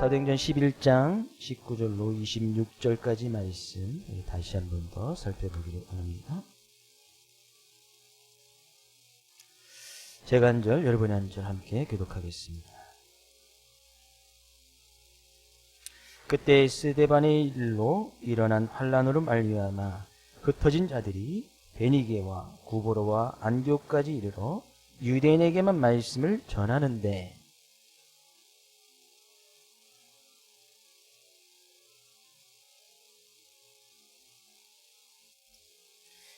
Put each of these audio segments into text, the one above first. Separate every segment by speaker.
Speaker 1: 사도행전 11장 19절로 26절까지 말씀 다시 한 번 더 살펴보기로 합니다. 제가 한 절, 여러분이 한 절 함께 교독하겠습니다. 그때 스데반의 일로 일어난 환란으로 말미암아 흩어진 자들이 베니게와 구보로와 안디옥까지 이르러 유대인에게만 말씀을 전하는데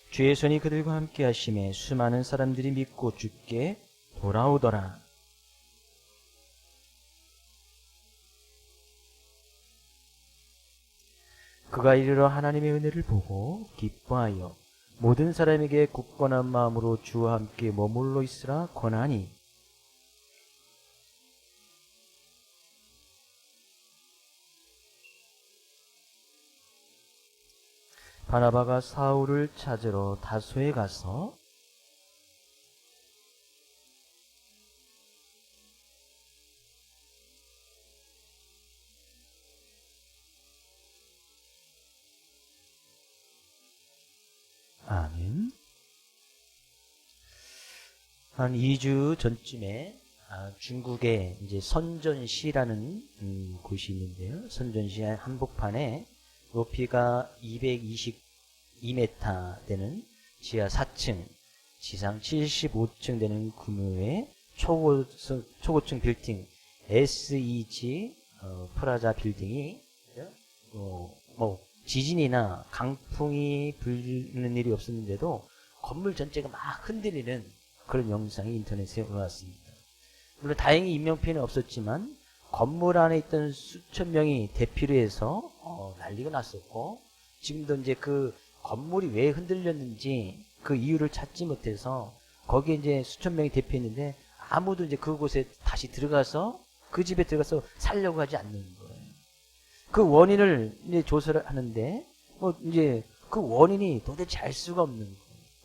Speaker 1: 주의 손이 그들과 함께 하심에 수많은 사람들이 믿고 주께 돌아오더라. 그가 이르러 하나님의 은혜를 보고 기뻐하여 모든 사람에게 굳건한 마음으로 주와 함께 머물러 있으라 권하니 바나바가 사울을 찾으러 다소에 가서 아멘. 한 2주 전쯤에 중국에 이제 선전시라는 곳이 있는데요. 선전시의 한복판에 높이가 222m 되는 지하 4층, 지상 75층 되는 규모의 초고층 빌딩 SEG 프라자 빌딩이 지진이나 강풍이 불는 일이 없었는데도 건물 전체가 막 흔들리는 그런 영상이 인터넷에 올라왔습니다. 물론 다행히 인명피해는 없었지만 건물 안에 있던 수천 명이 대피를 해서 난리가 났었고, 지금도 이제 그 건물이 왜 흔들렸는지 그 이유를 찾지 못해서 거기에 이제 수천 명이 대피했는데 아무도 이제 그곳에 다시 들어가서 그 집에 들어가서 살려고 하지 않는 거예요. 그 원인을 이제 조사를 하는데 이제 그 원인이 도대체 알 수가 없는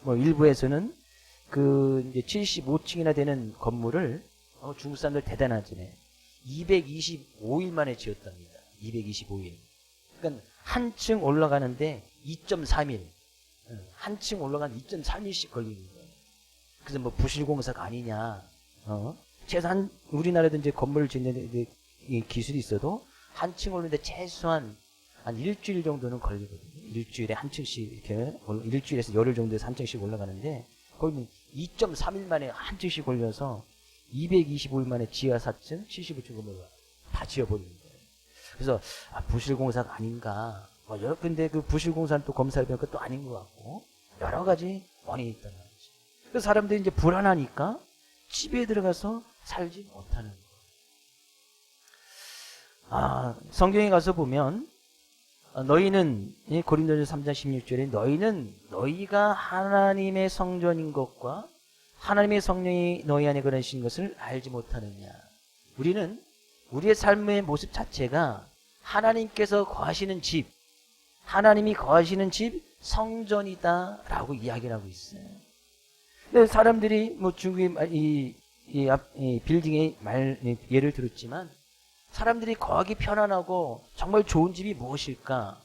Speaker 1: 거예요. 일부에서는 그 이제 75층이나 되는 건물을 중국 사람들 대단하지네. 225일 만에 지었답니다. 225일. 그러니까 한 층 올라가는데 2.3일. 한 층 올라가는 2.3일씩 걸리는 거예요. 그래서 부실공사가 아니냐. 최소한 우리나라도 이제 건물을 짓는 기술이 있어도 한 층 오르는데 최소한 한 일주일 정도는 걸리거든요. 일주일에 한 층씩 이렇게 일주일에서 열흘 정도에서 한 층씩 올라가는데 거기는 2.3일 만에 한 층씩 올려서 225일 만에 지하 4층, 75층 건물을 다 지어버리는 거예요. 그래서 부실공사가 아닌가. 근데 그 부실공사는 또 검사를 해보니까 또 아닌 것 같고 여러 가지 원인이 있다는 거지. 그래서 사람들이 이제 불안하니까 집에 들어가서 살지 못하는 거예요. 성경에 가서 보면 너희는 고린도전서 3장 16절에 너희가 하나님의 성전인 것과 하나님의 성령이 너희 안에 거하시는 것을 알지 못하느냐. 우리는 우리의 삶의 모습 자체가 하나님께서 거하시는 집, 하나님이 거하시는 집 성전이다라고 이야기를 하고 있어요. 근데 사람들이 중국의 이 빌딩의 예를 들었지만 사람들이 거하기 편안하고 정말 좋은 집이 무엇일까?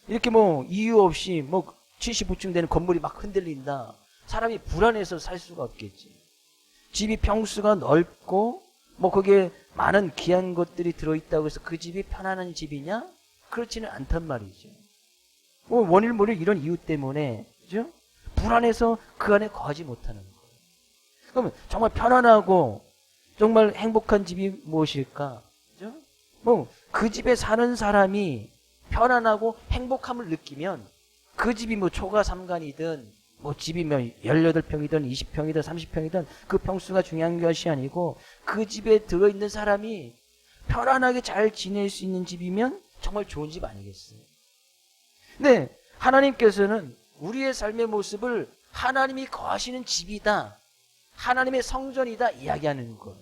Speaker 1: 이렇게 이유 없이 75층 되는 건물이 막 흔들린다. 사람이 불안해서 살 수가 없겠지. 집이 평수가 넓고 거기에 많은 귀한 것들이 들어있다고 해서 그 집이 편안한 집이냐? 그렇지는 않단 말이죠. 원일 모를 이런 이유 때문에 그죠? 불안해서 그 안에 거하지 못하는 거예요. 그러면 정말 편안하고 정말 행복한 집이 무엇일까? 그죠? 그 집에 사는 사람이 편안하고 행복함을 느끼면 그 집이 초가 삼간이든 집이 18평이든 20평이든 30평이든 그 평수가 중요한 것이 아니고 그 집에 들어있는 사람이 편안하게 잘 지낼 수 있는 집이면 정말 좋은 집 아니겠어요? 근데 하나님께서는 우리의 삶의 모습을 하나님이 거하시는 집이다, 하나님의 성전이다 이야기하는 거예요.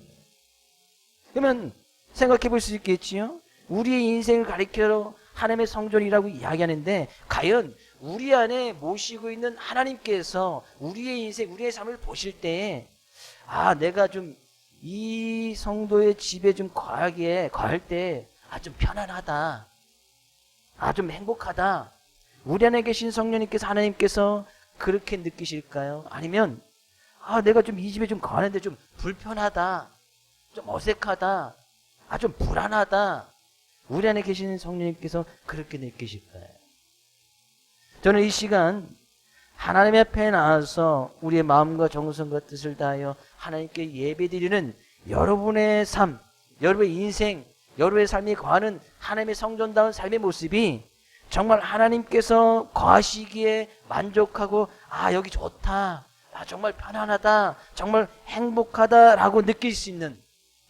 Speaker 1: 그러면 생각해 볼 수 있겠지요? 우리의 인생을 가리켜 하나님의 성전이라고 이야기하는데 과연 우리 안에 모시고 있는 하나님께서 우리의 인생, 우리의 삶을 보실 때에 내가 좀 이 성도의 집에 좀 거할 때, 좀 편안하다. 좀 행복하다. 우리 안에 계신 성령님께서, 하나님께서 그렇게 느끼실까요? 아니면, 내가 좀 이 집에 좀 거하는데 좀 불편하다. 좀 어색하다. 좀 불안하다. 우리 안에 계신 성령님께서 그렇게 느끼실까요? 저는 이 시간 하나님 앞에 나와서 우리의 마음과 정성과 뜻을 다하여 하나님께 예배드리는 여러분의 삶, 여러분의 인생, 여러분의 삶이 거하는 하나님의 성전다운 삶의 모습이 정말 하나님께서 거하시기에 만족하고 여기 좋다, 정말 편안하다, 정말 행복하다라고 느낄 수 있는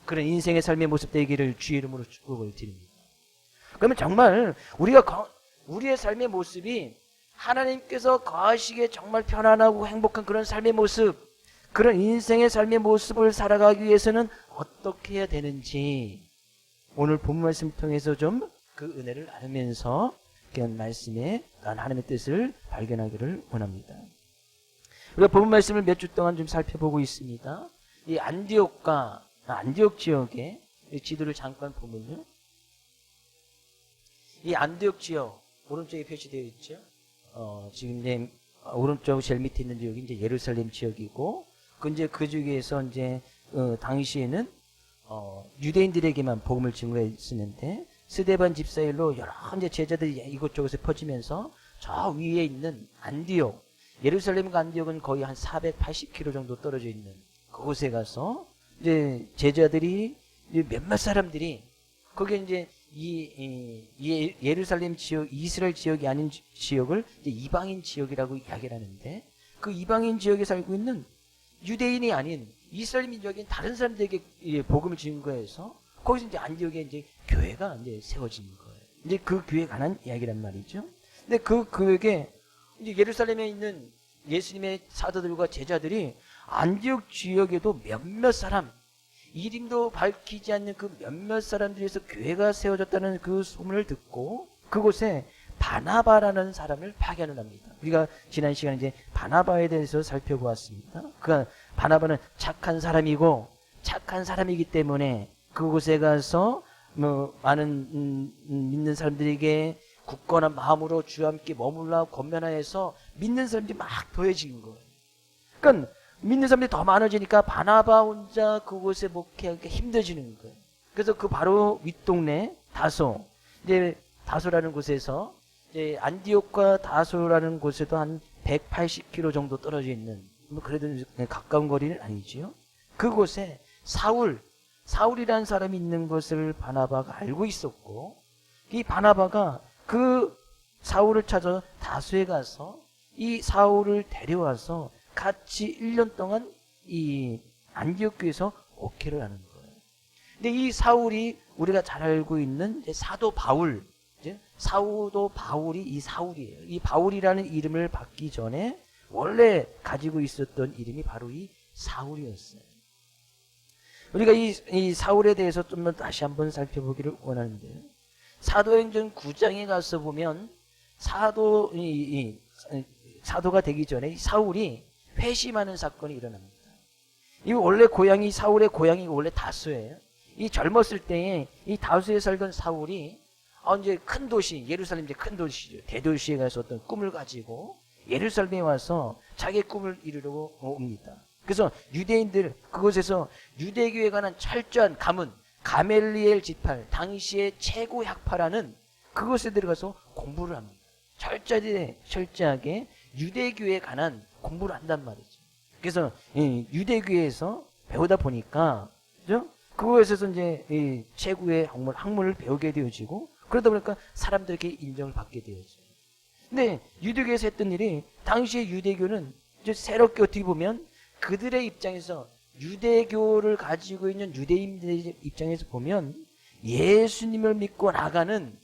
Speaker 1: 그런 인생의 삶의 모습 되기를 주의 이름으로 축복을 드립니다. 그러면 정말 우리의 삶의 모습이 하나님께서 거하시기에 정말 편안하고 행복한 그런 삶의 모습, 그런 인생의 삶의 모습을 살아가기 위해서는 어떻게 해야 되는지 오늘 본문 말씀을 통해서 좀 그 은혜를 나누면서 그런 말씀에 하나님의 뜻을 발견하기를 원합니다. 우리가 본문 말씀을 몇 주 동안 좀 살펴보고 있습니다. 이 안디옥 지역의 지도를 잠깐 보면요, 이 안디옥 지역 오른쪽에 표시되어 있죠. 지금 이제 오른쪽 제일 밑에 있는 지역이 이제 예루살렘 지역이고, 그 중에서 이제 당시에는 유대인들에게만 복음을 증거했었는데, 스데반 집사일로 여러 이제 제자들이 이곳저곳에 퍼지면서 저 위에 있는 안디옥, 예루살렘과 안디옥은 거의 한 480km 정도 떨어져 있는 그곳에 가서 이제 제자들이 몇몇 사람들이 거기에 이제 이 예루살렘 지역, 이스라엘 지역이 아닌 지역을 이제 이방인 지역이라고 이야기를 하는데, 그 이방인 지역에 살고 있는 유대인이 아닌 이스라엘 민족인 다른 사람들에게 복음을 증거해서 거기서 이제 안디옥에 이제 교회가 이제 세워진 거예요. 이제 그 교회에 관한 이야기란 말이죠. 근데 그 교회에 이제 예루살렘에 있는 예수님의 사도들과 제자들이 안디옥 지역에도 몇몇 사람, 이름도 밝히지 않는 그 몇몇 사람들에서 교회가 세워졌다는 그 소문을 듣고 그곳에 바나바라는 사람을 파견을 합니다. 우리가 지난 시간에 이제 바나바에 대해서 살펴보았습니다. 바나바는 착한 사람이고, 착한 사람이기 때문에 그곳에 가서 많은 믿는 사람들에게 굳건한 마음으로 주와 함께 머물라 권면하여서 믿는 사람들이 막 더해진 거예요. 그러니까 믿는 사람들이 더 많아지니까 바나바 혼자 그곳에 목회하기가 힘들어지는 거예요. 그래서 그 바로 윗동네 다소라는 곳에서 이제 안디옥과 다소라는 곳에도 한 180km 정도 떨어져 있는, 그래도 가까운 거리는 아니지요. 그곳에 사울이라는 사람이 있는 것을 바나바가 알고 있었고, 이 바나바가 그 사울을 찾아 다소에 가서 이 사울을 데려와서 같이 1년 동안 이 안디옥 교회에서 목회를 하는 거예요. 근데 이 사울이 우리가 잘 알고 있는 사도 바울, 사도 바울이 이 사울이에요. 이 바울이라는 이름을 받기 전에 원래 가지고 있었던 이름이 바로 이 사울이었어요. 우리가 이 사울에 대해서 좀 더 다시 한번 살펴보기를 원하는데요. 사도행전 9장에 가서 보면 사도가 되기 전에 사울이 회심하는 사건이 일어납니다. 이 원래 사울의 고향이 원래 다소예요. 이 젊었을 때에 이 다소에 살던 사울이 이제 큰 도시, 예루살렘 이제 큰 도시죠. 대도시에 가서 어떤 꿈을 가지고 예루살렘에 와서 자기의 꿈을 이루려고 옵니다. 그래서 유대인들 그곳에서 유대교에 관한 철저한 가문, 가멜리엘 지팔, 당시의 최고 학파라는 그곳에 들어가서 공부를 합니다. 철저하게 유대교에 관한 공부를 한단 말이죠. 그래서 유대교에서 배우다 보니까, 그죠? 그곳에서 이제 최고의 학문을 배우게 되어지고, 그러다 보니까 사람들에게 인정을 받게 되어져요. 근데 유대교에서 했던 일이, 당시의 유대교는 이제 새롭게 어떻게 보면 그들의 입장에서, 유대교를 가지고 있는 유대인들의 입장에서 보면 예수님을 믿고 나가는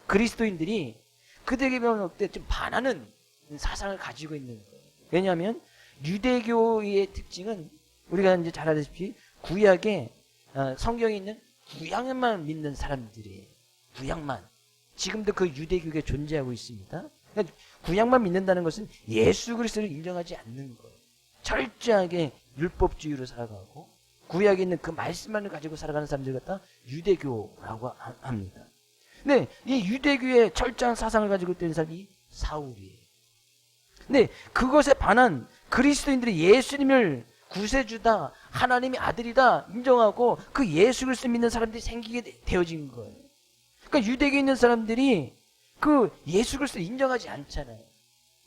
Speaker 1: 그리스도인들이 그들에게 좀 반하는 사상을 가지고 있는 거예요. 왜냐하면 유대교의 특징은 우리가 이제 잘 알다시피 구약에 성경에 있는 구약만 믿는 사람들이에요. 구약만. 지금도 그 유대교가 존재하고 있습니다. 그러니까 구약만 믿는다는 것은 예수 그리스도를 인정하지 않는 거예요. 철저하게 율법주의로 살아가고, 구약에 있는 그 말씀만을 가지고 살아가는 사람들 갖다 유대교라고 합니다. 네, 이 유대교의 철저한 사상을 가지고 있던 사람이 사울이에요. 네, 그것에 반한 그리스도인들이 예수님을 구세주다, 하나님의 아들이다 인정하고 그 예수 그리스도 믿는 사람들이 생기게 되어진 거예요. 그러니까 유대교에 있는 사람들이 그 예수 그리스도 인정하지 않잖아요.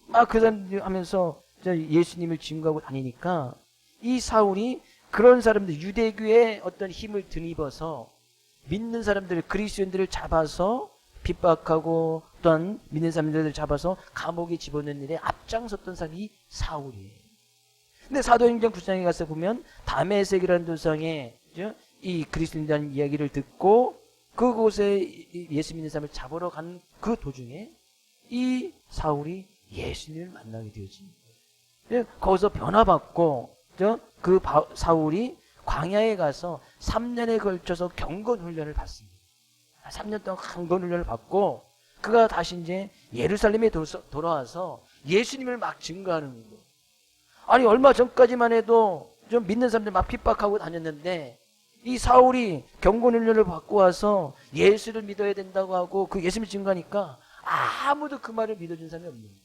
Speaker 1: 막 그 사람들이 하면서 예수님을 증거하고 다니니까 이 사울이 그런 사람들, 유대교의 어떤 힘을 드입어서 믿는 사람들, 그리스도인들을 잡아서 핍박하고 또한 믿는 사람들을 잡아서 감옥에 집어넣는 일에 앞장섰던 사람이 사울이에요. 근데 사도행전 9장에 가서 보면 다메섹이라는 도상에 이 그리스도인에 대한 이야기를 듣고 그곳에 예수 믿는 사람을 잡으러 간 그 도중에 이 사울이 예수님을 만나게 되어집니다. 거기서 변화받고 그 사울이 광야에 가서 3년에 걸쳐서 경건 훈련을 받습니다. 3년 동안 경건 훈련을 받고 그가 다시 이제 예루살렘에 돌아와서 예수님을 막 증거하는 거예요. 아니 얼마 전까지만 해도 좀 믿는 사람들 막 핍박하고 다녔는데 이 사울이 경건 훈련을 받고 와서 예수를 믿어야 된다고 하고 그 예수님을 증거하니까 아무도 그 말을 믿어준 사람이 없는 거예요.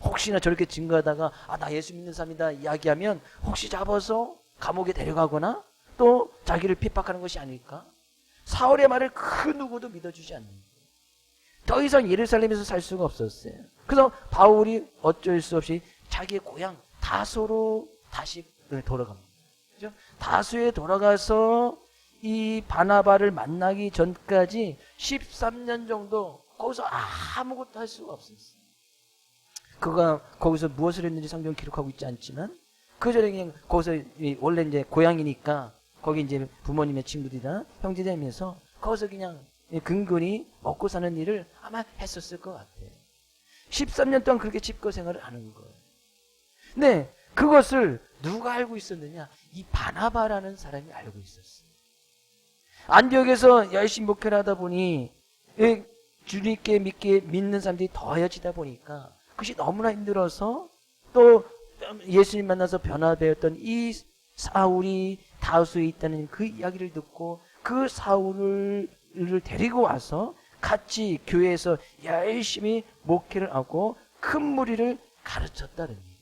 Speaker 1: 혹시나 저렇게 증거하다가 나 예수 믿는 사람이다 이야기하면 혹시 잡아서 감옥에 데려가거나 또 자기를 핍박하는 것이 아닐까? 사울의 말을 그 누구도 믿어주지 않는 거예요. 더 이상 예루살렘에서 살 수가 없었어요. 그래서 바울이 어쩔 수 없이 자기의 고향 다소로 다시 돌아갑니다. 그죠? 다소에 돌아가서 이 바나바를 만나기 전까지 13년 정도 거기서 아무것도 할 수가 없었어요. 그가 거기서 무엇을 했는지 성경은 기록하고 있지 않지만 그 전에 그냥 거기서 원래 이제 고향이니까 거기 이제 부모님의 친구들이나 형제들이면서 거기서 그냥 근근히 먹고 사는 일을 아마 했었을 것 같아요. 13년 동안 그렇게 집거 생활을 하는 거예요. 네, 그것을 누가 알고 있었느냐? 이 바나바라는 사람이 알고 있었어요. 안디옥에서 열심히 목회를 하다 보니 주님께 믿는 사람들이 더해지다 보니까 그것이 너무나 힘들어서 또 예수님 만나서 변화되었던 이 사울이 다수에 있다는 그 이야기를 듣고 그 사울을 데리고 와서 같이 교회에서 열심히 목회를 하고 큰 무리를 가르쳤다는 얘기예요.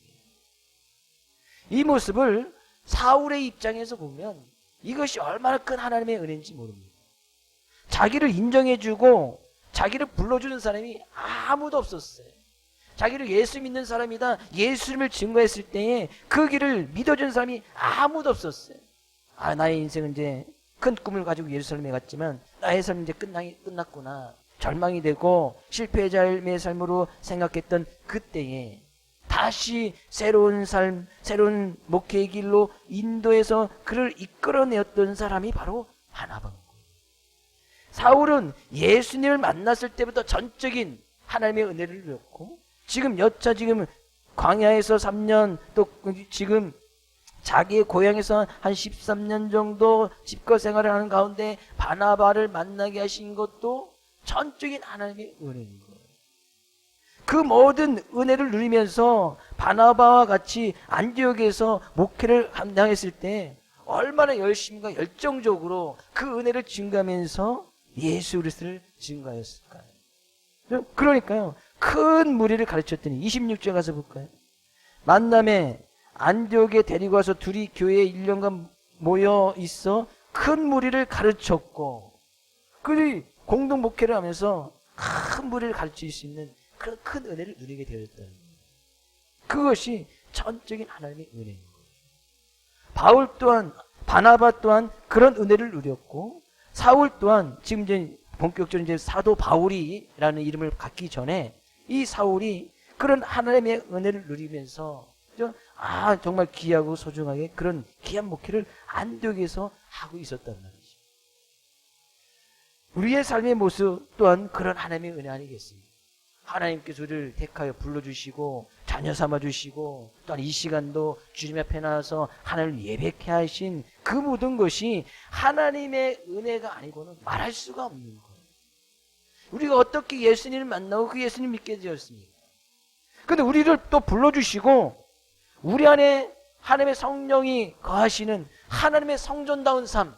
Speaker 1: 이 모습을 사울의 입장에서 보면 이것이 얼마나 큰 하나님의 은혜인지 모릅니다. 자기를 인정해주고 자기를 불러주는 사람이 아무도 없었어요. 자기를 예수 믿는 사람이다 예수님을 증거했을 때에 그 길을 믿어준 사람이 아무도 없었어요. 나의 인생은 이제 큰 꿈을 가지고 예루살렘에 갔지만 나의 삶은 이제 끝났구나. 절망이 되고 실패의 삶의 삶으로 생각했던 그때에 다시 새로운 삶, 새로운 목회의 길로 인도해서 그를 이끌어내었던 사람이 바로 바나바인 거예요. 사울은 예수님을 만났을 때부터 전적인 하나님의 은혜를 누렸고 지금 광야에서 3년 또 지금 자기의 고향에서 한 13년 정도 집거 생활을 하는 가운데 바나바를 만나게 하신 것도 전적인 하나님의 은혜인 거예요. 그 모든 은혜를 누리면서 바나바와 같이 안디옥에서 목회를 감당했을 때 얼마나 열심과 열정적으로 그 은혜를 증거하면서 예수 그리스도를 증거하였을까요? 그러니까요. 큰 무리를 가르쳤더니 26절 가서 볼까요? 만남에 안디옥에 데리고 와서 둘이 교회에 1년간 모여 있어 큰 무리를 가르쳤고 그들이 공동 목회를 하면서 큰 무리를 가르칠 수 있는 그런 큰 은혜를 누리게 되었다는 거예요. 그것이 전적인 하나님의 은혜인 거예요. 바나바 또한 그런 은혜를 누렸고 사울 또한 지금 이제 본격적으로 이제 사도 바울이라는 이름을 갖기 전에 이 사울이 그런 하나님의 은혜를 누리면서 정말 귀하고 소중하게 그런 귀한 목회를 안디옥에서 하고 있었단 말이죠. 우리의 삶의 모습 또한 그런 하나님의 은혜 아니겠습니까? 하나님께서 우리를 택하여 불러주시고 자녀 삼아주시고 또한 이 시간도 주님 앞에 나와서 하나님을 예배케 하신 그 모든 것이 하나님의 은혜가 아니고는 말할 수가 없는 거예요. 우리가 어떻게 예수님을 만나고 그 예수님 믿게 되었습니까? 근데 우리를 또 불러주시고 우리 안에 하나님의 성령이 거하시는 하나님의 성전다운 삶.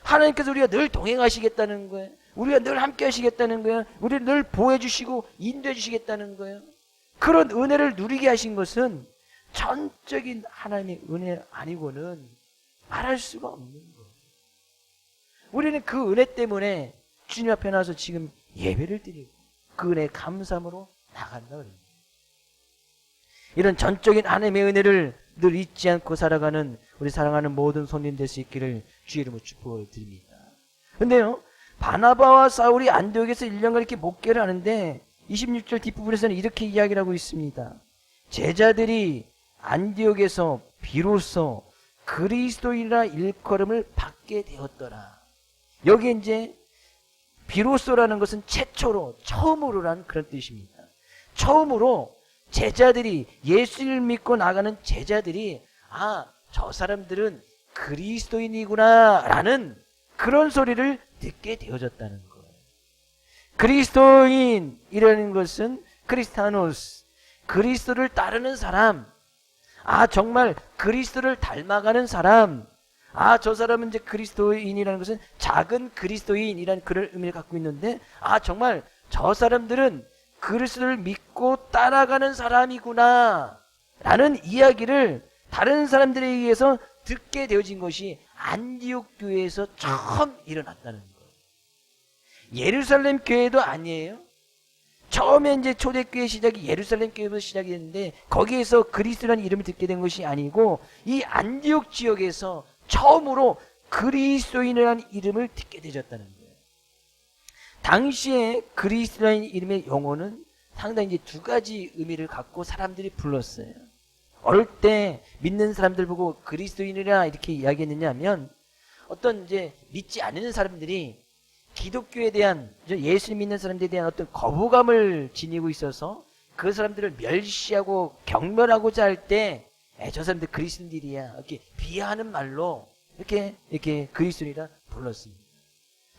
Speaker 1: 하나님께서 우리가 늘 동행하시겠다는 거예요. 우리가 늘 함께 하시겠다는 거예요. 우리를 늘 보호해 주시고 인도해 주시겠다는 거예요. 그런 은혜를 누리게 하신 것은 전적인 하나님의 은혜 아니고는 말할 수가 없는 거예요. 우리는 그 은혜 때문에 주님 앞에 나와서 지금 예배를 드리고 그 은혜 감사함으로 나간다 그래요. 이런 전적인 하나님의 은혜를 늘 잊지 않고 살아가는 우리 사랑하는 모든 손님 될 수 있기를 주의 이름으로 축복드립니다. 근데요, 바나바와 사울이 안디옥에서 1년간 이렇게 목회를 하는데 26절 뒷부분에서는 이렇게 이야기를 하고 있습니다. 제자들이 안디옥에서 비로소 그리스도인이라 일컬음을 받게 되었더라. 여기 이제 비로소라는 것은 최초로, 처음으로라는 그런 뜻입니다. 처음으로 제자들이, 예수를 믿고 나가는 제자들이 저 사람들은 그리스도인이구나 라는 그런 소리를 듣게 되어졌다는 거예요. 그리스도인이라는 것은 크리스타노스, 그리스도를 따르는 사람, 정말 그리스도를 닮아가는 사람, 저 사람은 이제 그리스도인이라는 것은 작은 그리스도인이라는 그런 의미를 갖고 있는데, 정말 저 사람들은 그리스도를 믿고 따라가는 사람이구나 라는 이야기를 다른 사람들에 의해서 듣게 되어진 것이 안디옥 교회에서 처음 일어났다는 거예요. 예루살렘 교회도 아니에요. 처음에 이제 초대교회 시작이 예루살렘 교회부터 시작이 됐는데 거기에서 그리스도라는 이름을 듣게 된 것이 아니고 이 안디옥 지역에서 처음으로 그리스도인이라는 이름을 듣게 되졌다는 거예요. 당시에 그리스도라는 이름의 용어는 상당히 이제 두 가지 의미를 갖고 사람들이 불렀어요. 어릴 때 믿는 사람들 보고 그리스도인이라 이렇게 이야기했느냐 하면 어떤 이제 믿지 않는 사람들이 기독교에 대한, 예수 믿는 사람들에 대한 어떤 거부감을 지니고 있어서 그 사람들을 멸시하고 경멸하고자 할 때 저 사람들 그리스도인들이야 이렇게 비하하는 말로 이렇게 그리스도인이라 불렀습니다.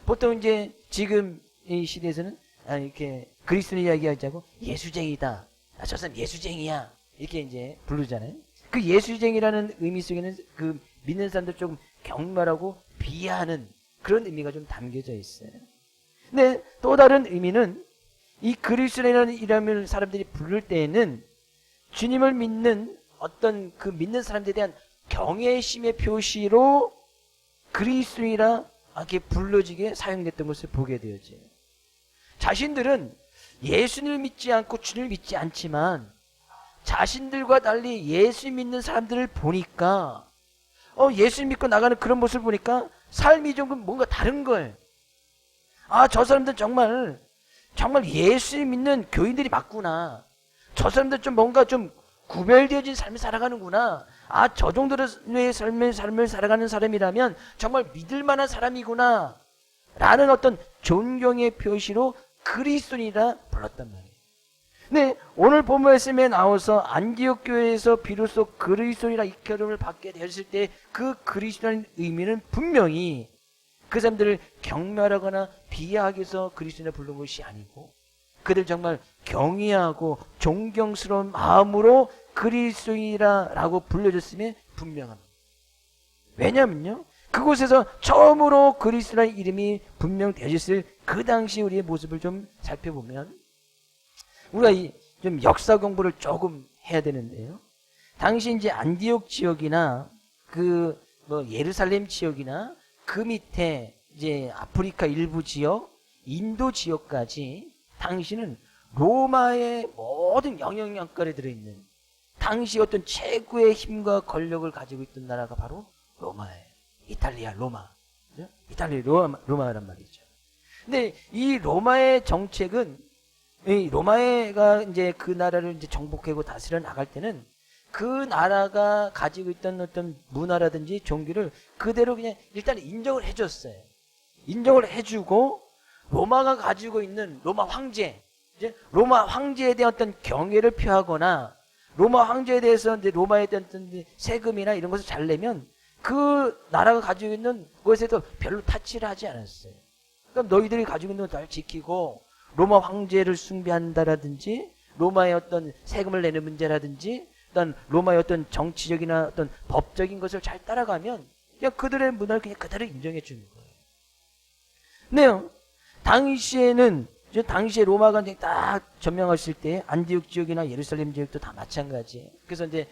Speaker 1: 보통 이제 지금 이 시대에서는 이렇게 그리스도인 이야기하자고 예수쟁이다, 저 사람 예수쟁이야 이렇게 이제 부르잖아요. 그 예수쟁이라는 의미 속에는 그 믿는 사람들 조금 경멸하고 비하하는 그런 의미가 좀 담겨져 있어요. 근데 또 다른 의미는 이 그리스도인이라는 이름을 사람들이 부를 때에는 주님을 믿는 어떤 그 믿는 사람들에 대한 경외심의 표시로 그리스도인이라 이렇게 불러지게 사용됐던 것을 보게 되어져요. 자신들은 예수님을 믿지 않고 주님을 믿지 않지만 자신들과 달리 예수 믿는 사람들을 보니까 예수 믿고 나가는 그런 모습을 보니까 삶이 좀 뭔가 다른 거예요. 저 사람들 정말 예수 믿는 교인들이 맞구나. 저 사람들 좀 뭔가 좀 구별되어진 삶을 살아가는구나. 저 정도의 삶을 살아가는 사람이라면 정말 믿을 만한 사람이구나 라는 어떤 존경의 표시로 그리스도인이라 불렀단 말이에요. 네, 오늘 본문 말씀에 나와서 안디옥 교회에서 비로소 그리스도인이라 일컬음을 받게 되었을 때 그 그리스도라는 의미는 분명히 그 사람들을 경멸하거나 비하하기 위해서 그리스도인을 부른 것이 아니고 그들 정말 경외하고 존경스러운 마음으로 그리스도인이라고 불려졌음에 분명합니다. 왜냐면요, 그곳에서 처음으로 그리스도라는 이름이 분명되어졌을 그 당시 우리의 모습을 좀 살펴보면 우리가 좀 역사 공부를 조금 해야 되는데요. 당시 이제 안디옥 지역이나 예루살렘 지역이나 그 밑에 이제 아프리카 일부 지역, 인도 지역까지 당시는 로마의 모든 영향력권에 들어있는 당시 어떤 최고의 힘과 권력을 가지고 있던 나라가 바로 로마예요. 이탈리아 로마. 이탈리아 로마란 말이죠. 근데 이 로마의 정책은 이 로마가 이제 그 나라를 이제 정복하고 다스려 나갈 때는 그 나라가 가지고 있던 어떤 문화라든지 종교를 그대로 그냥 일단 인정을 해줬어요. 인정을 해주고 로마가 가지고 있는 로마 황제, 이제 로마 황제에 대한 어떤 경외를 표하거나 로마 황제에 대해서 이제 로마에 대한 어떤 세금이나 이런 것을 잘 내면 그 나라가 가지고 있는 것에도 별로 타치를 하지 않았어요. 그러니까 너희들이 가지고 있는 걸 잘 지키고 로마 황제를 숭배한다라든지 로마의 어떤 세금을 내는 문제라든지 어떤 로마의 어떤 정치적이나 어떤 법적인 것을 잘 따라가면 그냥 그들의 문화를 그냥 그대로 인정해 주는 거예요. 네, 당시에 로마가 이제 딱 점령했을 때 안디옥 지역이나 예루살렘 지역도 다 마찬가지예요. 그래서 이제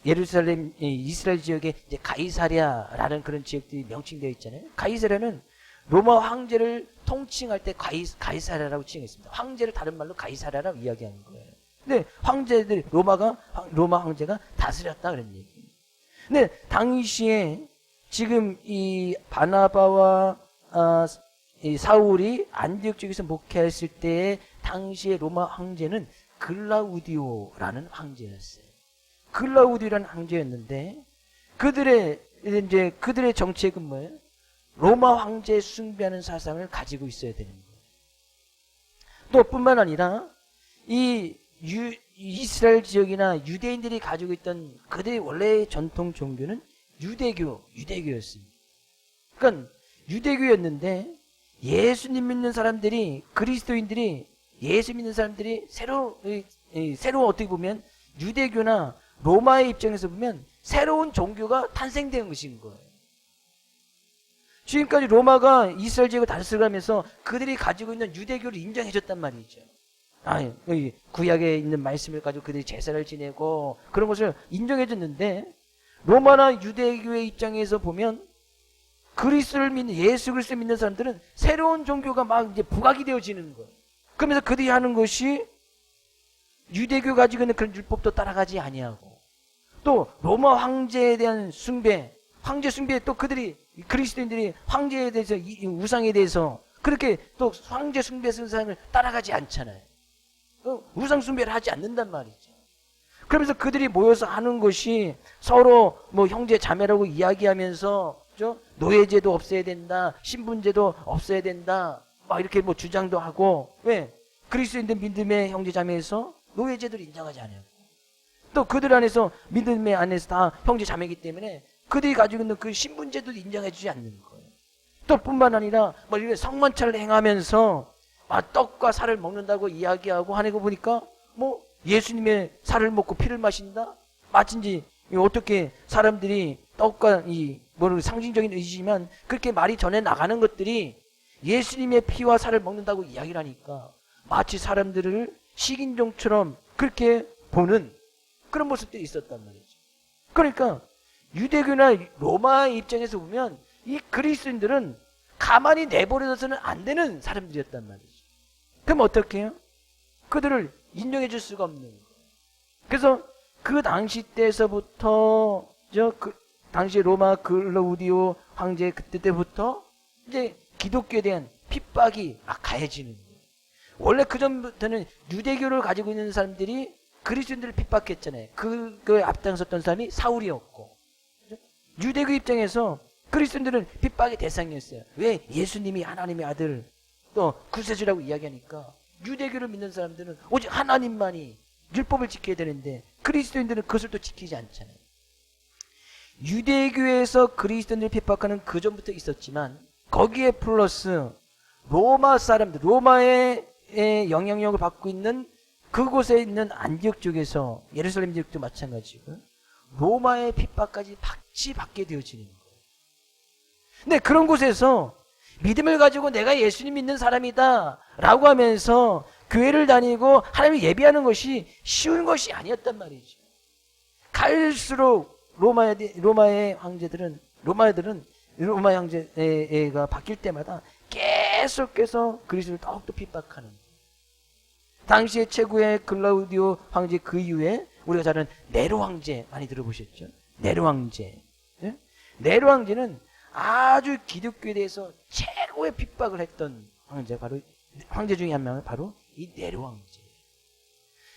Speaker 1: 예루살렘 이스라엘 지역에 이제 가이사랴라는 그런 지역들이 명칭되어 있잖아요. 가이사랴는 로마 황제를 통칭할 때 가이사랴라고 칭했습니다. 황제를 다른 말로 가이사랴라고 이야기하는 거예요. 근데 로마 황제가 다스렸다 그런 얘기예요. 근데 당시에 지금 이 바나바와 이 사울이 안디옥 지역에서 목회했을 때의 당시의 로마 황제는 글라우디오라는 황제였어요. 글라우디오라는 황제였는데 그들의 정책은 뭐예요? 로마 황제 숭배하는 사상을 가지고 있어야 되는 거예요. 또 뿐만 아니라 이스라엘 지역이나 유대인들이 가지고 있던 그들의 원래의 전통 종교는 유대교였습니다. 그러니까 유대교였는데 예수님 믿는 사람들이 그리스도인들이 예수 믿는 사람들이 새로 어떻게 보면 유대교나 로마의 입장에서 보면 새로운 종교가 탄생된 것인 거예요. 지금까지 로마가 이스라엘 지역을 다스려가면서 그들이 가지고 있는 유대교를 인정해줬단 말이죠. 구약에 있는 말씀을 가지고 그들이 제사를 지내고 그런 것을 인정해줬는데 로마나 유대교의 입장에서 보면 예수 그리스도를 믿는 사람들은 새로운 종교가 막 이제 부각이 되어지는 거예요. 그러면서 그들이 하는 것이 유대교 가지고 있는 그런 율법도 따라가지 아니하고 또 로마 황제에 대한 황제 숭배 또 그리스도인들이 황제에 대해서 우상에 대해서 그렇게 또 황제 숭배 세상을 따라가지 않잖아요. 우상 숭배를 하지 않는단 말이죠. 그러면서 그들이 모여서 하는 것이 서로 뭐 형제 자매라고 이야기하면서 노예제도 없애야 된다, 신분제도 없애야 된다, 막 이렇게 뭐 주장도 하고 왜 그리스도인들 믿음의 형제 자매에서 노예제도를 인정하지 않아요. 또 그들 안에서 믿음의 안에서 다 형제 자매이기 때문에 그들이 가지고 있는 그 신분제도도 인정해주지 않는 거예요. 또 뿐만 아니라 뭐 이렇게 성만찬을 행하면서 떡과 살을 먹는다고 이야기하고 하는 거 보니까 뭐 예수님의 살을 먹고 피를 마신다? 마침지 어떻게 사람들이 떡과 상징적인 의지지만 그렇게 말이 전해 나가는 것들이 예수님의 피와 살을 먹는다고 이야기를 하니까 마치 사람들을 식인종처럼 그렇게 보는 그런 모습들이 있었단 말이죠. 그러니까 유대교나 로마의 입장에서 보면 이 그리스도인들은 가만히 내버려둬서는 안 되는 사람들이었단 말이죠. 그럼 어떻게 해요? 그들을 인정해 줄 수가 없는 거예요. 그래서 그 당시 때서부터 당시 로마 글라우디오 황제 그때부터 이제 기독교에 대한 핍박이 막 가해지는 거예요. 원래 그 전부터는 유대교를 가지고 있는 사람들이 그리스도인들을 핍박했잖아요. 그거에 앞장섰던 사람이 사울이었고 유대교 입장에서 그리스도인들은 핍박의 대상이었어요. 왜? 예수님이 하나님의 아들 또 구세주라고 이야기하니까 유대교를 믿는 사람들은 오직 하나님만이 율법을 지켜야 되는데 그리스도인들은 그것을 또 지키지 않잖아요. 유대교에서 그리스도인들을 핍박하는 그 전부터 있었지만 거기에 플러스 로마 사람들, 로마의 영향력을 받고 있는 그곳에 있는 안디옥 쪽에서 예루살렘 지역도 마찬가지고 로마의 핍박까지 받게 되어지는 거예요. 근데 그런 곳에서 믿음을 가지고 내가 예수님 믿는 사람이다 라고 하면서 교회를 다니고 하나님을 예배하는 것이 쉬운 것이 아니었단 말이죠. 갈수록 로마의 황제가 바뀔 때마다 계속해서 그리스도를 더욱더 핍박하는 거예요. 당시의 최고의 글라우디오 황제 그 이후에 우리가 잘 아는 네로 황제 많이 들어보셨죠? 네로 황제. 네? 네로 황제는 아주 기독교에 대해서 최고의 핍박을 했던 황제 중에 한 명은 바로 이 네로 황제.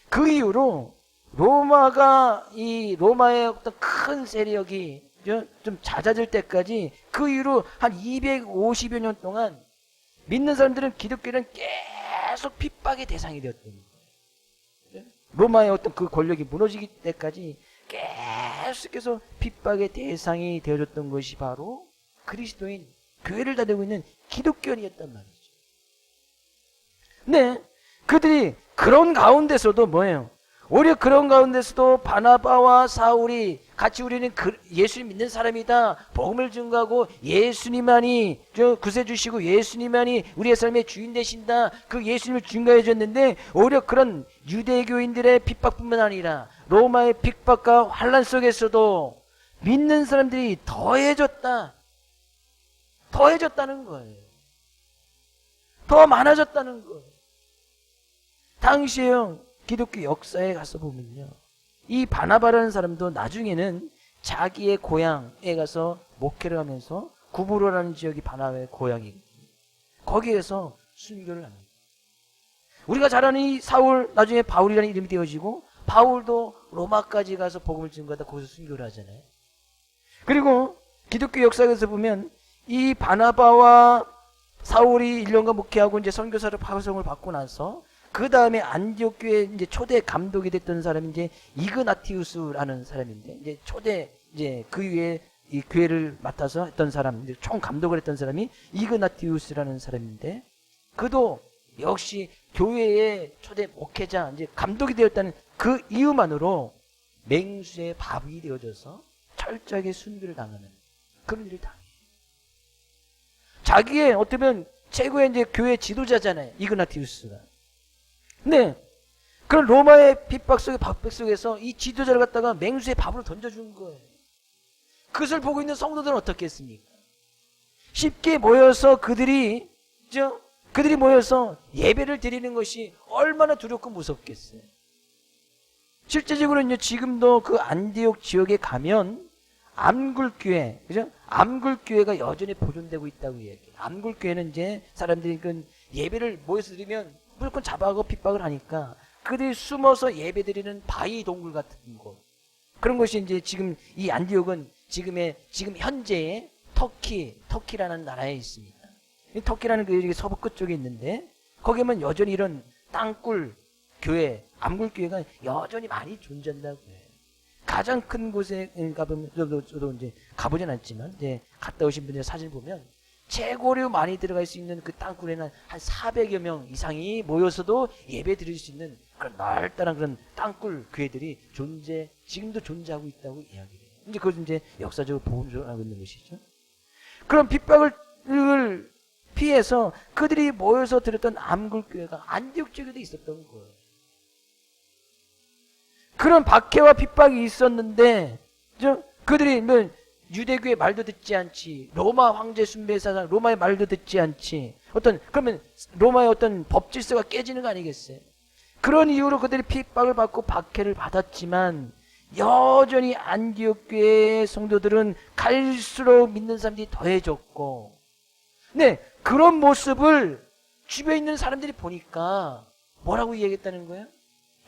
Speaker 1: 그 이후로 로마의 어떤 큰 세력이 좀 잦아들 때까지 그 이후로 한 250여 년 동안 믿는 사람들은 기독교는 계속 핍박의 대상이 되었던 거예요. 로마의 어떤 그 권력이 무너지기 때까지 계속해서 핍박의 대상이 되어졌던 것이 바로 그리스도인, 교회를 다니고 있는 기독교인이었단 말이죠. 네, 그들이 그런 가운데서도 뭐예요? 오히려 그런 가운데서도 바나바와 사울이 같이 우리는 예수님 믿는 사람이다, 복음을 증거하고 예수님만이 구세주시고 예수님만이 우리의 삶의 주인 되신다, 그 예수님을 증거해 줬는데, 오히려 그런 유대교인들의 핍박뿐만 아니라 로마의 핍박과 환란 속에서도 믿는 사람들이 더해졌다는 거예요. 더 많아졌다는 거예요. 당시에요, 기독교 역사에 가서 보면요, 이 바나바라는 사람도 나중에는 자기의 고향에 가서 목회를 하면서 구브로라는 지역이 바나바의 고향이거든요. 거기에서 순교를 합니다. 우리가 잘 아는 이 사울, 나중에 바울이라는 이름이 되어지고, 바울도 로마까지 가서 복음을 증거하다 거기서 순교를 하잖아요. 그리고 기독교 역사에서 보면 이 바나바와 사울이 1년간 목회하고 이제 선교사로 파송을 받고 나서 그 다음에 안디옥 교회 이제 초대 감독이 됐던 사람이 이제 이그나티우스라는 사람인데, 이제 초대 이제 그 위에 이 교회를 맡아서 했던 사람, 이제 총 감독을 했던 사람이 이그나티우스라는 사람인데, 그도 역시 교회의 초대 목회자, 이제 감독이 되었다는 그 이유만으로 맹수의 밥이 되어져서 철저하게 순교를 당하는 그런 일을 당해요. 자기의 어떻게 보면 최고의 이제 교회 지도자잖아요, 이그나티우스가. 근데 그런 로마의 핍박 속에 박백 속에서 이 지도자를 갖다가 맹수의 밥으로 던져준 거예요. 그것을 보고 있는 성도들은 어떻게 했습니까? 쉽게 모여서 그들이 모여서 예배를 드리는 것이 얼마나 두렵고 무섭겠어요. 실제적으로는 지금도 그 안디옥 지역에 가면 암굴교회, 그죠? 암굴교회가 여전히 보존되고 있다고 얘기해요. 암굴교회는 이제 사람들이 그 예배를 모여서 드리면 무조건 잡아가고 핍박을 하니까 그들이 숨어서 예배드리는 바위 동굴 같은 곳, 그런 것이 이제 지금 이 안디옥은 지금 현재의 터키라는 나라에 있습니다. 이 터키라는 그 서부 끝쪽에 있는데, 거기에만 여전히 이런 땅굴 교회, 암굴 교회가 여전히 많이 존재한다고 해요. 가장 큰 곳에 가보면, 저도 이제 가보진 않지만 이제 갔다 오신 분들 사진 보면 최고로 많이 들어갈 수 있는 그 땅굴에는 한 400여 명 이상이 모여서도 예배 드릴 수 있는 그런 넓다란 그런 땅굴 교회들이 지금도 존재하고 있다고 이야기를 해요. 이제 그것은 이제 역사적으로 보존하고 있는 것이죠. 그런 핍박을 피해서 그들이 모여서 드렸던 암굴교회가 안디옥 지역에도 있었던 거예요. 그런 박해와 핍박이 있었는데, 그들이 유대교의 말도 듣지 않지, 로마 황제 숭배사상 로마의 말도 듣지 않지, 그러면 로마의 어떤 법 질서가 깨지는 거 아니겠어요? 그런 이유로 그들이 핍박을 받고 박해를 받았지만 여전히 안디옥 교회의 성도들은 갈수록 믿는 사람들이 더해졌고, 네, 그런 모습을 주변에 있는 사람들이 보니까 뭐라고 얘기했다는 거예요?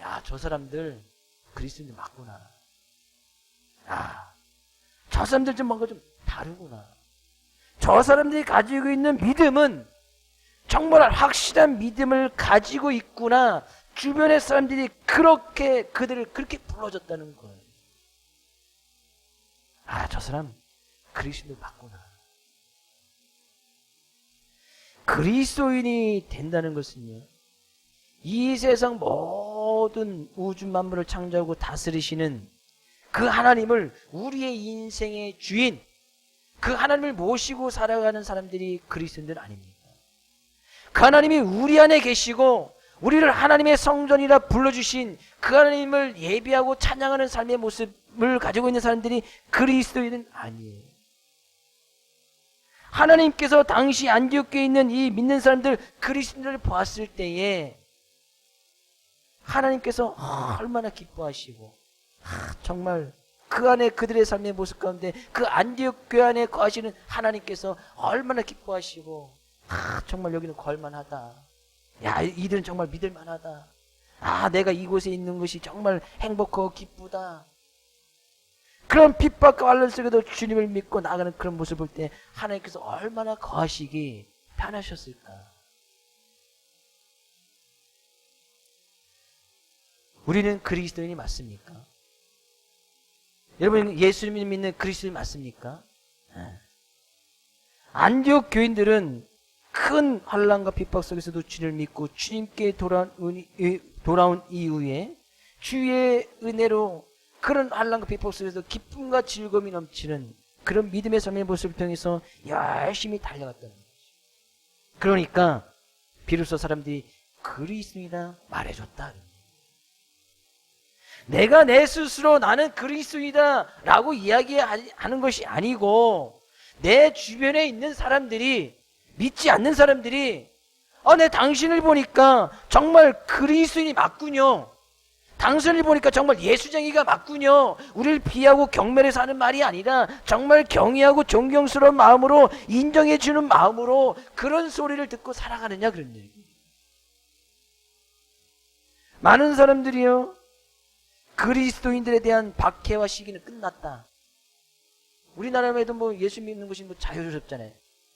Speaker 1: 야, 저 사람들 그리스도인들 맞구나. 저 사람들 좀 뭔가 좀 다르구나. 저 사람들이 가지고 있는 믿음은 정말 확실한 믿음을 가지고 있구나. 주변의 사람들이 그들을 그렇게 불러줬다는 거예요. 저 사람 그리스도인들 맞구나. 그리스도인이 된다는 것은요, 이 세상 모든 우주 만물을 창조하고 다스리시는 그 하나님을 우리의 인생의 주인, 그 하나님을 모시고 살아가는 사람들이 그리스도인들 아닙니까? 그 하나님이 우리 안에 계시고 우리를 하나님의 성전이라 불러주신 그 하나님을 예배하고 찬양하는 삶의 모습을 가지고 있는 사람들이 그리스도인은 아니에요. 하나님께서 당시 안디옥교에 있는 이 믿는 사람들 그리스도인들을 보았을 때에 하나님께서 얼마나 기뻐하시고, 정말 그 안에 그들의 삶의 모습 가운데 그 안디옥 교회 안에 거하시는 하나님께서 얼마나 기뻐하시고, 정말 여기는 걸만하다. 야, 이들은 정말 믿을만하다. 내가 이곳에 있는 것이 정말 행복하고 기쁘다. 그런 핍박과 환난 속에도 주님을 믿고 나가는 그런 모습을 볼 때 하나님께서 얼마나 거하시기 편하셨을까. 우리는 그리스도인이 맞습니까? 여러분, 예수님을 믿는 그리스도인이 맞습니까? 안디옥 교인들은 큰 환난과 핍박 속에서도 주님을 믿고 주님께 돌아온 이후에 주의 은혜로 그런 환난과 비폭 속에서 기쁨과 즐거움이 넘치는 그런 믿음의 삶의 모습을 통해서 열심히 달려갔다는 거죠. 그러니까 비로소 사람들이 그리스도이다 말해줬다. 내가 내 스스로 나는 그리스도이다 라고 이야기하는 것이 아니고 내 주변에 있는 사람들이, 믿지 않는 사람들이 내 당신을 보니까 정말 그리스도인이 맞군요. 당신을 보니까 정말 예수쟁이가 맞군요. 우리를 비하고 경멸해서 하는 말이 아니라 정말 경외하고 존경스러운 마음으로 인정해 주는 마음으로 그런 소리를 듣고 살아가느냐, 그런 얘기. 많은 사람들이요, 그리스도인들에 대한 박해와 시기는 끝났다. 우리나라에도 뭐 예수 믿는 것이 뭐 자유롭잖아요.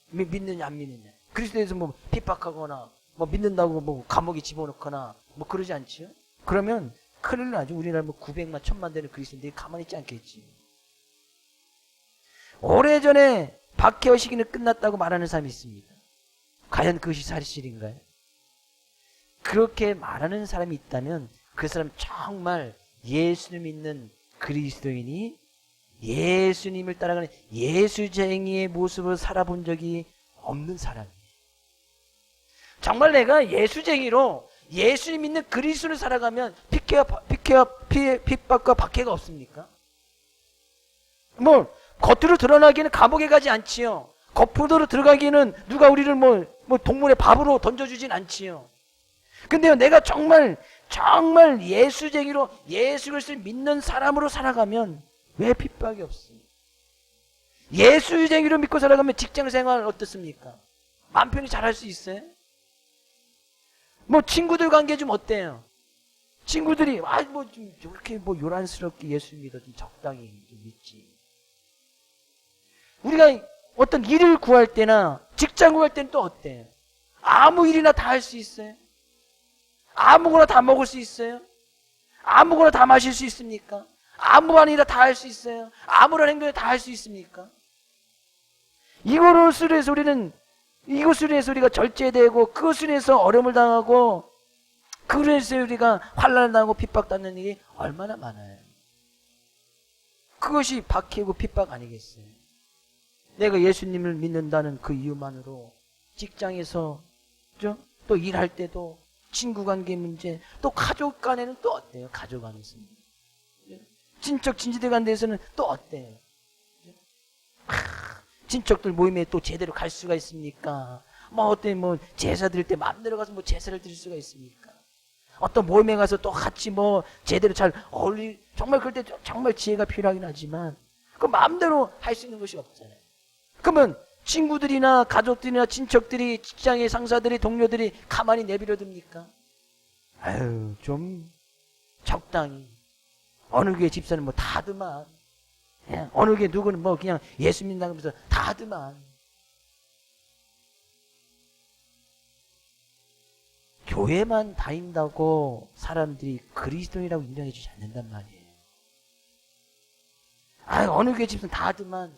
Speaker 1: 믿느냐 안 믿느냐. 그리스도에서 뭐 핍박하거나 뭐 믿는다고 뭐 감옥에 집어넣거나 뭐 그러지 않지요? 그러면 큰일 나죠. 우리나라 뭐 900만 1000만 되는 그리스도인들이 가만히 있지 않겠지. 오래전에 박해와 시기는 끝났다고 말하는 사람이 있습니다. 과연 그것이 사실인가요? 그렇게 말하는 사람이 있다면 그 사람 정말 예수를 믿는 그리스도인이 예수님을 따라가는 예수쟁이의 모습을 살아본 적이 없는 사람이에요. 정말 내가 예수쟁이로 예수님 믿는 그리스도를 살아가면 핍박과 박해가 없습니까? 뭐 겉으로 드러나기에는 감옥에 가지 않지요. 겉으로 들어가기에는 누가 우리를 뭐 동물의 밥으로 던져주진 않지요. 근데요, 내가 정말 예수쟁이로 예수 그리스도를 믿는 사람으로 살아가면 왜 핍박이 없습니까? 예수쟁이로 믿고 살아가면 직장생활 어떻습니까? 마음 편히 잘할 수 있어요? 뭐 친구들 관계 좀 어때요? 친구들이 좀 이렇게 뭐 요란스럽게 예수 믿어 좀 적당히 좀 믿지. 우리가 어떤 일을 구할 때나 직장 구할 때는 또 어때요? 아무 일이나 다 할 수 있어요? 아무거나 다 먹을 수 있어요? 아무거나 다 마실 수 있습니까? 아무거나 다 할 수 있어요? 아무런 행동에 다 할 수 있습니까? 이것으로 해서 우리가 절제되고 그것으로 해서 어려움을 당하고 그래서 우리가 환난을 당하고 핍박받는 일이 얼마나 많아요. 그것이 박해고 핍박 아니겠어요? 내가 예수님을 믿는다는 그 이유만으로 직장에서 또 일할 때도 친구 관계 문제, 또 가족 간에는 또 어때요? 가족 안에서 친척 친지들 간에서는 또 어때요? 친척들 모임에 또 제대로 갈 수가 있습니까? 뭐 제사 드릴 때 마음대로 가서 뭐 제사를 드릴 수가 있습니까? 어떤 모임에 가서 또 같이 뭐 제대로 잘 정말 그럴 때 정말 지혜가 필요하긴 하지만 그 마음대로 할 수 있는 것이 없잖아요. 그러면 친구들이나 가족들이나 친척들이, 직장의 상사들이, 동료들이 가만히 내버려 둡니까? 아유, 좀 적당히. 어느 교회 집사는 뭐 다드만. 어느 교회 누구는 뭐 그냥 예수 믿는다고 하면서 다드만. 교회만 다닌다고 사람들이 그리스도인이라고 인정해 주지 않는단 말이에요. 어느 교회 집사는 다드만.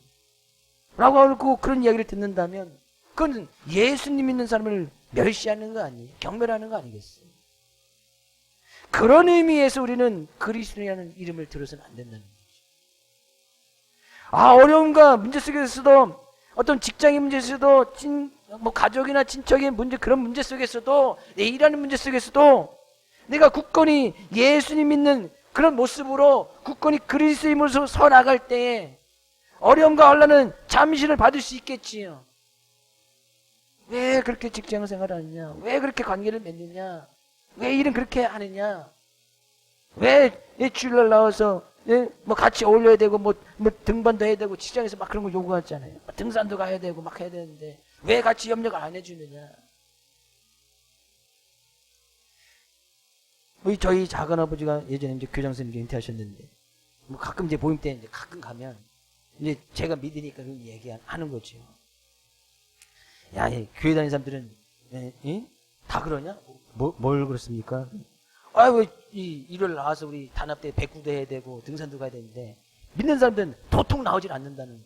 Speaker 1: 라고 하고 그런 이야기를 듣는다면 그건 예수님 믿는 사람을 멸시하는 거 아니에요? 경멸하는 거 아니겠어요? 그런 의미에서 우리는 그리스도라는 이름을 들어서는 안 된다는 거죠. 어려움과 문제 속에서도, 어떤 직장의 문제에서도, 가족이나 친척의 문제, 그런 문제 속에서도, 내 일하는 문제 속에서도 내가 굳건히 예수님 믿는 그런 모습으로 굳건히 그리스도의 모습으로 서 나갈 때에 어려움과 혼란은 잠시를 받을 수 있겠지요. 왜 그렇게 직장 생활을 하느냐? 왜 그렇게 관계를 맺느냐? 왜 일은 그렇게 하느냐? 왜 주일날 나와서 뭐 같이 어울려야 되고 뭐 등반도 해야 되고 직장에서 막 그런 거 요구하잖아요. 등산도 가야 되고 막 해야 되는데 왜 같이 협력을 안 해주느냐? 저희 작은아버지가 예전에 이제 교장 선생님 은퇴하셨는데 뭐 가끔 이제 모임 때 이제 가끔 가면 이제 제가 믿으니까 그 얘기하는 거죠. 야, 교회 다니는 사람들은 다 그러냐? 뭘 그렇습니까? 왜 일요일 나와서 우리 단합 때 백구도 해야 되고 등산도 가야 되는데 믿는 사람들은 도통 나오질 않는다는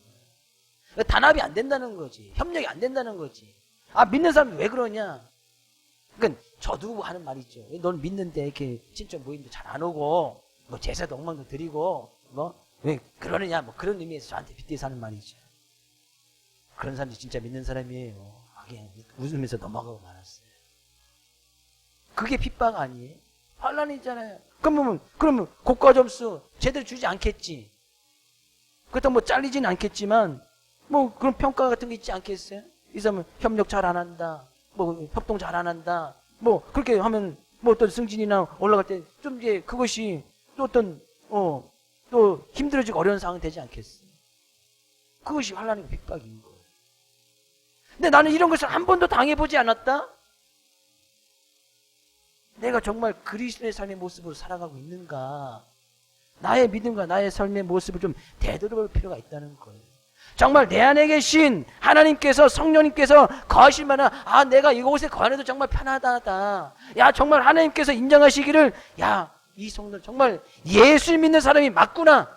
Speaker 1: 거예요. 단합이 안 된다는 거지. 협력이 안 된다는 거지. 믿는 사람은 왜 그러냐? 그러니까 저도 하는 말이죠. 넌 믿는데 이렇게 친척 모임도 잘 안 오고 뭐 제사도 엉망도 드리고 뭐 왜 그러느냐 뭐 그런 의미에서 저한테 빗대서 하는 말이죠. 그런 사람들이 진짜 믿는 사람이에요. 하긴 웃으면서 넘어가고 말았어요. 그게 핍박 아니에요? 환란이잖아요. 그러면 고과 점수 제대로 주지 않겠지. 그렇다고 뭐 잘리지는 않겠지만 뭐 그런 평가 같은 게 있지 않겠어요? 이 사람은 협력 잘 안 한다. 뭐 협동 잘 안 한다. 뭐 그렇게 하면 뭐 어떤 승진이나 올라갈 때 좀 이제 그것이 또 어떤 또 힘들어지고 어려운 상황이 되지 않겠어요? 그것이 환란이고 핍박인 거예요. 근데 나는 이런 것을 한 번도 당해보지 않았다? 내가 정말 그리스도의 삶의 모습으로 살아가고 있는가? 나의 믿음과 나의 삶의 모습을 좀 되돌아볼 필요가 있다는 거예요. 정말 내 안에 계신 하나님께서 성령님께서 거하실 만한 내가 이곳에 거하는도 정말 편하다. 야 정말 하나님께서 인정하시기를 이 성도 정말 예수 믿는 사람이 맞구나.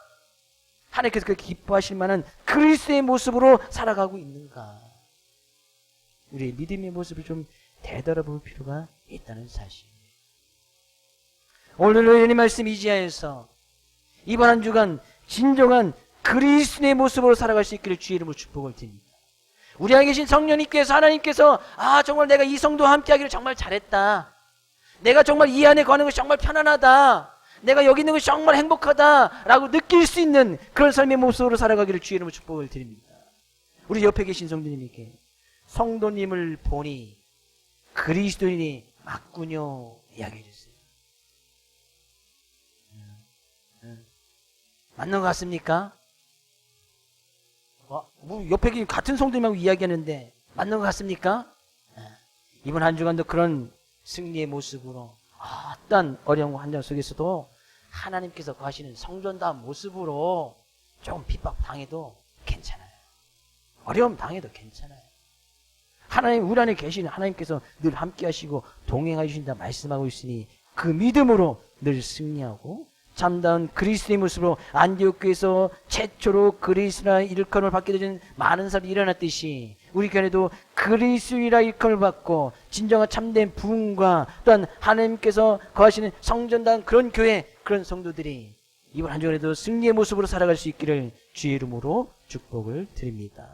Speaker 1: 하나님께서 그렇게 기뻐하실 만한 그리스도의 모습으로 살아가고 있는가. 우리의 믿음의 모습을 좀 되돌아볼 필요가 있다는 사실. 오늘의 예언의 말씀 이지하에서 이번 한 주간 진정한 그리스도의 모습으로 살아갈 수 있기를 주의 이름으로 축복을 드립니다. 우리 안에 계신 성령님께서 하나님께서 정말 내가 이 성도와 함께하기를 정말 잘했다. 내가 정말 이 안에 거하는 것이 정말 편안하다. 내가 여기 있는 것이 정말 행복하다라고 느낄 수 있는 그런 삶의 모습으로 살아가기를 주의 이름으로 축복을 드립니다. 우리 옆에 계신 성도님에게 성도님을 보니 그리스도인이 맞군요 이야기해 주세요. 맞는 것 같습니까? 뭐 옆에 계신 같은 성도님하고 이야기하는데 맞는 것 같습니까? 이번 한 주간도 그런 승리의 모습으로 어떤 어려움과 환경 속에서도 하나님께서 거하시는 성전다운 모습으로 조금 핍박 당해도 괜찮아요. 어려움 당해도 괜찮아요. 하나님 우리 안에 계시는 하나님께서 늘 함께 하시고 동행해 주신다 말씀하고 있으니 그 믿음으로 늘 승리하고 참다운 그리스도의 모습으로 안디옥 교회에서 최초로 그리스도라 일컬음을 받게 되는 많은 사람이 일어났듯이 우리 교회도 그리스도라 일컬음을 받고 진정한 참된 부흥과 또한 하나님께서 거하시는 성전다운 그런 교회 그런 성도들이 이번 한 주간에도 승리의 모습으로 살아갈 수 있기를 주의 이름으로 축복을 드립니다.